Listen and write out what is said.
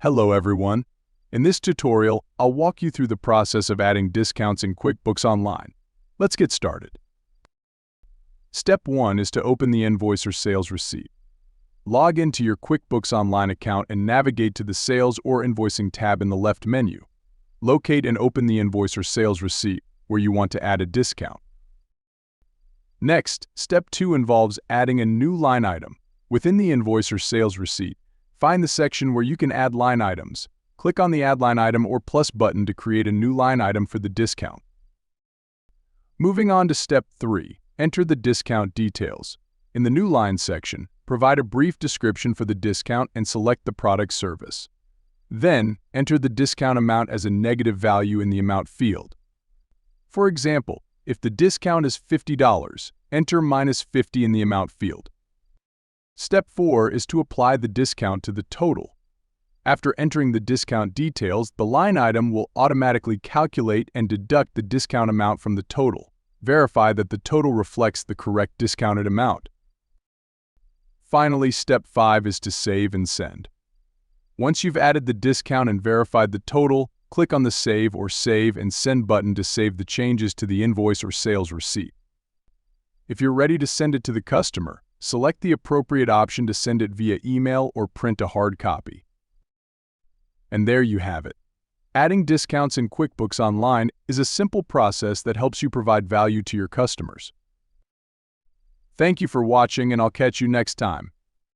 Hello everyone. In this tutorial, I'll walk you through the process of adding discounts in QuickBooks Online. Let's get started. Step 1 is to open the invoice or sales receipt. Log into your QuickBooks Online account and navigate to the Sales or Invoicing tab in the left menu. Locate and open the invoice or sales receipt where you want to add a discount. Next, Step 2 involves adding a new line item. Within the invoice or sales receipt, find the section where you can add line items. Click on the Add Line Item or Plus button to create a new line item for the discount. Moving on to Step 3, enter the discount details. In the New Line section, provide a brief description for the discount and select the product service. Then, enter the discount amount as a negative value in the Amount field. For example, if the discount is $50, enter -50 in the Amount field. Step 4 is to apply the discount to the total. After entering the discount details, the line item will automatically calculate and deduct the discount amount from the total. Verify that the total reflects the correct discounted amount. Finally, Step 5 is to save and send. Once you've added the discount and verified the total, click on the Save or Save and Send button to save the changes to the invoice or sales receipt. If you're ready to send it to the customer, select the appropriate option to send it via email or print a hard copy. And there you have it. Adding discounts in QuickBooks Online is a simple process that helps you provide value to your customers. Thank you for watching, and I'll catch you next time.